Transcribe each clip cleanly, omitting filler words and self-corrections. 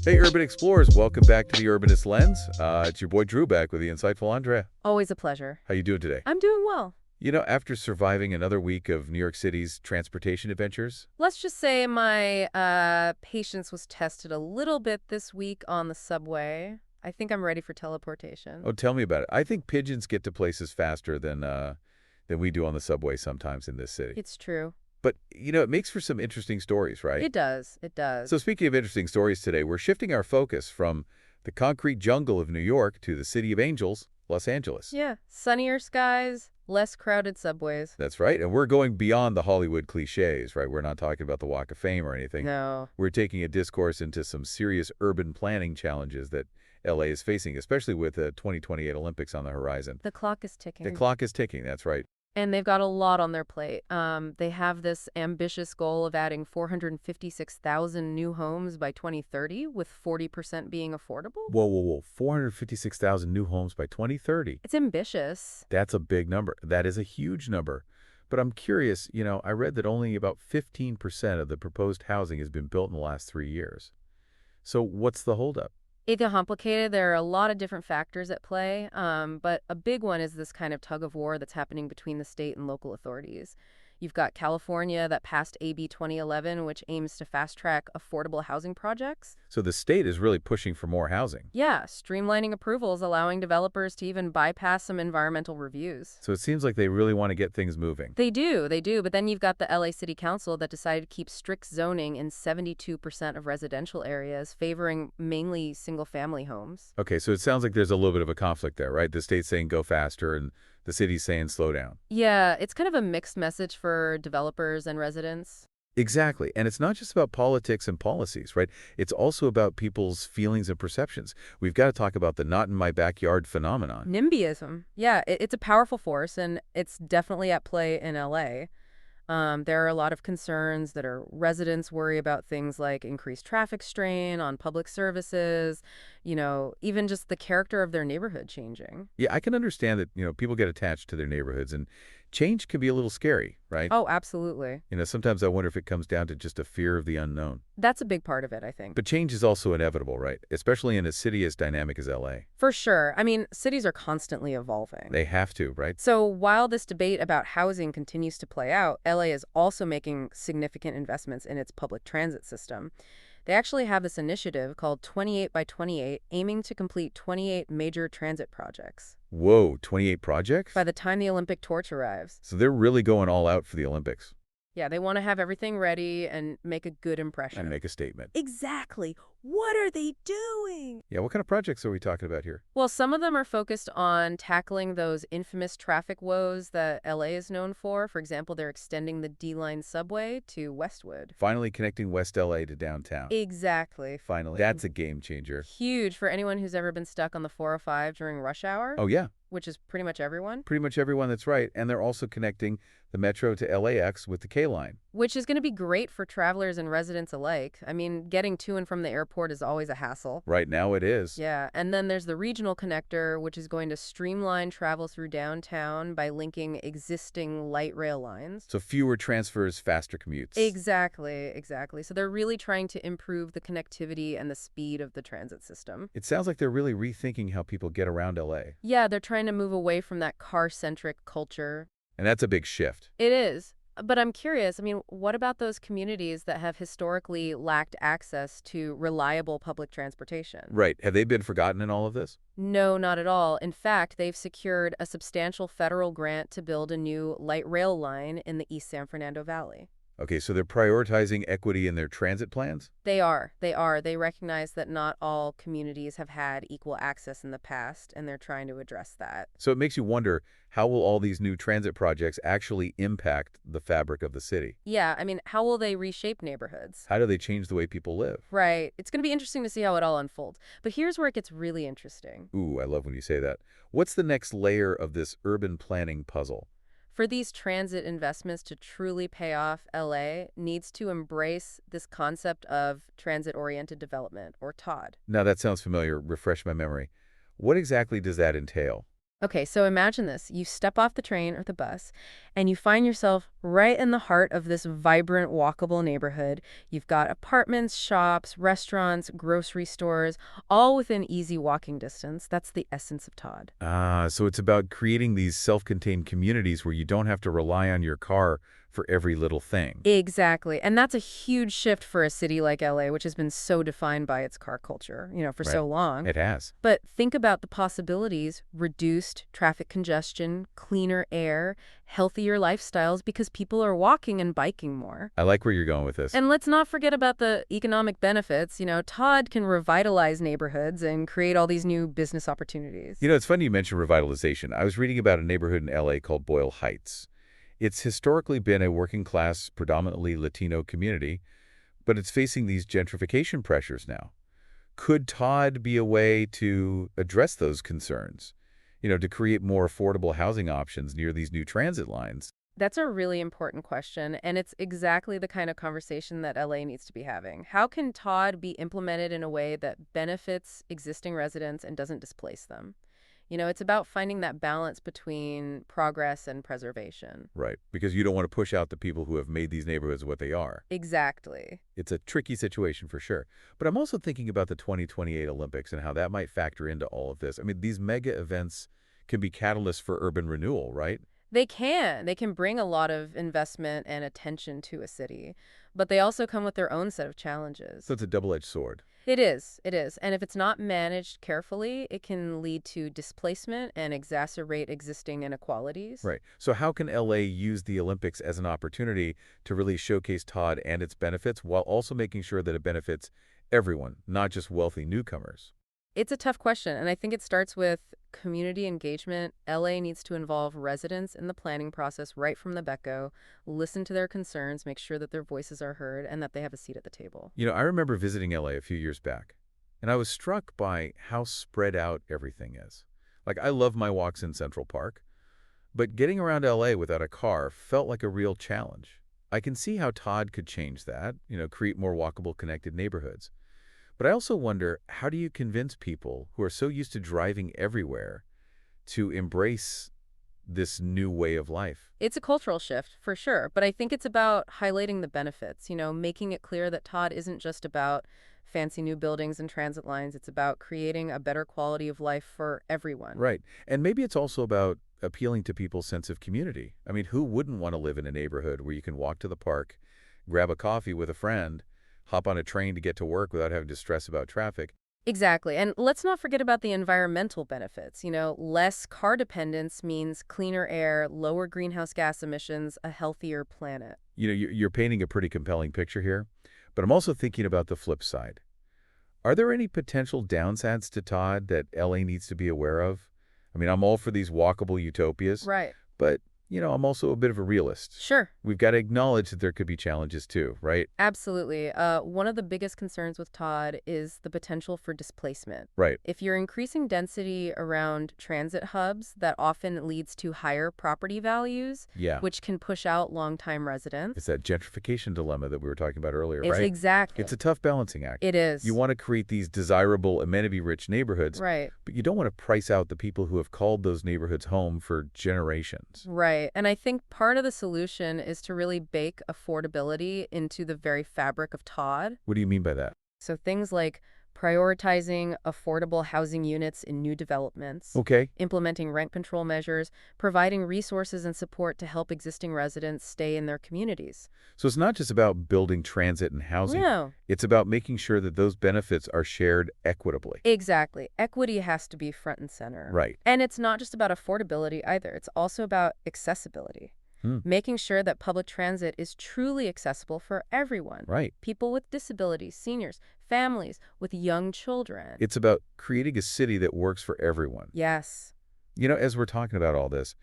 Hey, Urban Explorers, welcome back to the Urbanist Lens. It's your boy Drew back with the insightful Andrea. Always a pleasure. How you doing today? I'm doing well. After surviving another week of New York City's transportation adventures, Let's just say my patience was tested a little bit this week on the subway. I think I'm ready for teleportation. oh, tell me about it. I think pigeons get to places faster than we do on the subway sometimes in this city. It's true. But, it makes for some interesting stories, right? It does. It does. So speaking of interesting stories today, we're shifting our focus from the concrete jungle of New York to the city of angels, Los Angeles. Yeah, sunnier skies, less crowded subways. That's right. And we're going beyond the Hollywood cliches, right? We're not talking about the Walk of Fame or anything. No. We're taking a discourse into some serious urban planning challenges that LA is facing, especially with the 2028 Olympics on the horizon. The clock is ticking. The clock is ticking, that's right. And they've got a lot on their plate. They have this ambitious goal of adding 456,000 new homes by 2030, with 40% being affordable. Whoa. 456,000 new homes by 2030. It's ambitious. That's a big number. That is a huge number. But I'm curious, I read that only about 15% of the proposed housing has been built in the last 3 years. So what's the holdup? It's complicated. There are a lot of different factors at play, but a big one is this kind of tug of war that's happening between the state and local authorities. You've got California that passed AB 2011, which aims to fast-track affordable housing projects. So the state is really pushing for more housing. Yeah, streamlining approvals, allowing developers to even bypass some environmental reviews. So it seems like they really want to get things moving. They do, but then you've got the LA City Council that decided to keep strict zoning in 72% of residential areas, favoring mainly single-family homes. Okay, so it sounds like there's a little bit of a conflict there, right? The state's saying go faster and the city's saying slow down. Yeah, it's kind of a mixed message for developers and residents. Exactly. And it's not just about politics and policies, right? It's also about people's feelings and perceptions. We've got to talk about the not in my backyard phenomenon. NIMBYism. Yeah, it's a powerful force, and it's definitely at play in LA. There are a lot of concerns that our residents worry about things like increased traffic strain on public services, even just the character of their neighborhood changing. Yeah, I can understand that, people get attached to their neighborhoods and change can be a little scary, right? Oh, absolutely. Sometimes I wonder if it comes down to just a fear of the unknown. That's a big part of it, I think. But change is also inevitable, right? Especially in a city as dynamic as LA. For sure. I mean, cities are constantly evolving. They have to, right? So while this debate about housing continues to play out, LA is also making significant investments in its public transit system. They actually have this initiative called 28 by 28, aiming to complete 28 major transit projects Whoa, 28 projects? by the time the Olympic torch arrives. So they're really going all out for the Olympics Yeah, they want to have everything ready and make a good impression. and make a statement. Exactly. What are they doing? Yeah, what kind of projects are we talking about here? Well, some of them are focused on tackling those infamous traffic woes that LA is known for. For example, they're extending the D-Line subway to Westwood. Finally connecting West LA to downtown. Exactly. Finally. That's a game changer. Huge for anyone who's ever been stuck on the 405 during rush hour, Oh, yeah. which is pretty much everyone, Pretty much everyone, that's right. And they're also connecting the Metro to LAX with the K-Line. which is going to be great for travelers and residents alike. I mean, getting to and from the airport is always a hassle. Right now it is. Yeah, and then there's the regional connector, which is going to streamline travel through downtown by linking existing light rail lines. So fewer transfers, faster commutes. Exactly. So they're really trying to improve the connectivity and the speed of the transit system. It sounds like they're really rethinking how people get around LA. Yeah, they're trying to move away from that car-centric culture. And that's a big shift. It is. But I'm curious, what about those communities that have historically lacked access to reliable public transportation? Right. Have they been forgotten in all of this? No, not at all. In fact, they've secured a substantial federal grant to build a new light rail line in the East San Fernando Valley. Okay, so they're prioritizing equity in their transit plans? They are. They recognize that not all communities have had equal access in the past, and they're trying to address that. So it makes you wonder, how will all these new transit projects actually impact the fabric of the city? Yeah, how will they reshape neighborhoods? How do they change the way people live? Right. It's going to be interesting to see how it all unfolds. But here's where it gets really interesting. Ooh, I love when you say that. What's the next layer of this urban planning puzzle? For these transit investments to truly pay off, LA needs to embrace this concept of transit-oriented development, or TOD. Now that sounds familiar. Refresh my memory. What exactly does that entail? Okay, so imagine this. You step off the train or the bus, and you find yourself right in the heart of this vibrant, walkable neighborhood. You've got apartments, shops, restaurants, grocery stores, all within easy walking distance. That's the essence of Todd. Ah, so it's about creating these self-contained communities where you don't have to rely on your car for every little thing. Exactly. And that's a huge shift for a city like LA, which has been so defined by its car culture, for Right. so long. It has. But think about the possibilities: reduced traffic congestion, cleaner air, healthier lifestyles because people are walking and biking more. I like where you're going with this. And let's not forget about the economic benefits. Todd can revitalize neighborhoods and create all these new business opportunities. It's funny you mentioned revitalization. I was reading about a neighborhood in LA called Boyle Heights. It's historically been a working class, predominantly Latino community, but it's facing these gentrification pressures now. Could Todd be a way to address those concerns? To create more affordable housing options near these new transit lines? That's a really important question, and it's exactly the kind of conversation that LA needs to be having. How can Todd be implemented in a way that benefits existing residents and doesn't displace them? It's about finding that balance between progress and preservation. Right, because you don't want to push out the people who have made these neighborhoods what they are. Exactly. It's a tricky situation for sure. But I'm also thinking about the 2028 Olympics and how that might factor into all of this. I mean, these mega events can be catalysts for urban renewal, right? They can. They can bring a lot of investment and attention to a city, but they also come with their own set of So challenges. it's a double-edged sword. It is. It is. And if it's not managed carefully, it can lead to displacement and exacerbate existing inequalities. Right. So how can LA use the Olympics as an opportunity to really showcase Todd and its benefits while also making sure that it benefits everyone, not just wealthy newcomers? It's a tough question, and I think it starts with community engagement. LA needs to involve residents in the planning process right from the get-go, listen to their concerns, make sure that their voices are heard, and that they have a seat at the table. I remember visiting LA a few years back, and I was struck by how spread out everything is. Like, I love my walks in Central Park, but getting around LA without a car felt like a real challenge. I can see how Todd could change that, create more walkable, connected neighborhoods. But I also wonder, how do you convince people who are so used to driving everywhere to embrace this new way of life? It's a cultural shift, for sure, but I think it's about highlighting the benefits, making it clear that Todd isn't just about fancy new buildings and transit lines. It's about creating a better quality of life for everyone. Right. And maybe it's also about appealing to people's sense of community. I mean, who wouldn't want to live in a neighborhood where you can walk to the park, grab a coffee with a friend, hop on a train to get to work without having to stress about traffic? Exactly. And let's not forget about the environmental benefits. Less car dependence means cleaner air, lower greenhouse gas emissions, a healthier planet. You're painting a pretty compelling picture here, but I'm also thinking about the flip side. Are there any potential downsides to Todd that LA needs to be aware of? I mean, I'm all for these walkable utopias, Right. but, I'm also a bit of a realist. Sure. We've got to acknowledge that there could be challenges too, right? Absolutely. One of the biggest concerns with Todd is the potential for displacement. Right. If you're increasing density around transit hubs, that often leads to higher property values, Yeah. which can push out longtime It's residents. that gentrification dilemma that we were talking about earlier, It's right? exactly. It's a tough balancing act. It is. You want to create these desirable, amenity-rich neighborhoods, Right. but you don't want to price out the people who have called those neighborhoods home for generations. Right. And I think part of the solution is to really bake affordability into the very fabric of Todd. What do you mean by that? So things like prioritizing affordable housing units in new developments, Okay. implementing rent control measures, providing resources and support to help existing residents stay in their communities. So it's not just about building transit and housing. No, It's about making sure that those benefits are shared equitably. exactly. Equity has to be front and center. Right. And it's not just about affordability either. It's also about accessibility. Hmm. Making sure that public transit is truly accessible for everyone. Right. People with disabilities, seniors, families with young children. It's about creating a city that works for everyone. Yes. As we're talking about all this,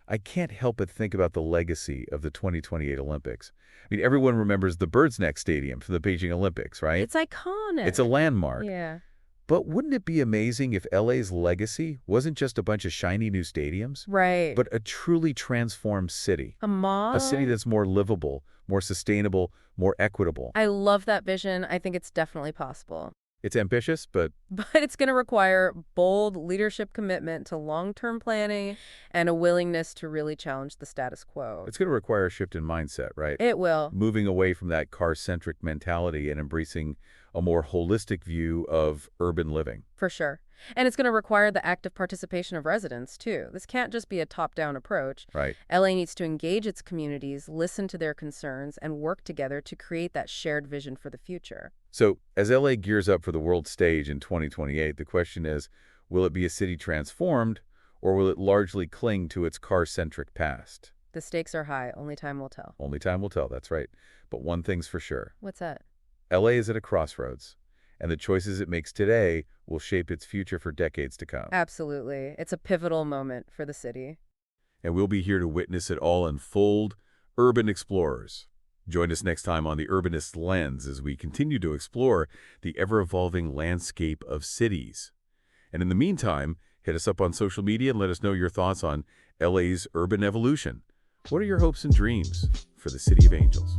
I can't help but think about the legacy of the 2028 Olympics. I mean, everyone remembers the Bird's Nest Stadium from the Beijing Olympics, right? It's iconic. It's a landmark. Yeah. But wouldn't it be amazing if LA's legacy wasn't just a bunch of shiny new stadiums, Right. but a truly transformed city? A mall? A city that's more livable, more sustainable, more equitable. I love that vision. I think it's definitely possible. It's ambitious, but But it's going to require bold leadership commitment to long-term planning and a willingness to really challenge the status quo. it's going to require a shift in mindset, right? It will. Moving away from that car-centric mentality and embracing a more holistic view of urban living, For sure. And it's going to require the active participation of residents, too. This can't just be a top-down approach. right? LA needs to engage its communities, listen to their concerns, and work together to create that shared vision for the future. So as LA gears up for the world stage in 2028, the question is, will it be a city transformed, or will it largely cling to its car-centric past? The stakes are high. Only time will tell. Only time will tell, that's right. But one thing's for sure. What's that? LA is at a crossroads, and the choices it makes today will shape its future for decades to come. Absolutely. It's a pivotal moment for the city. And we'll be here to witness it all unfold. Urban Explorers. Join us next time on the Urbanist Lens as we continue to explore the ever-evolving landscape of cities. And in the meantime, hit us up on social media and let us know your thoughts on LA's urban evolution. What are your hopes and dreams for the City of Angels?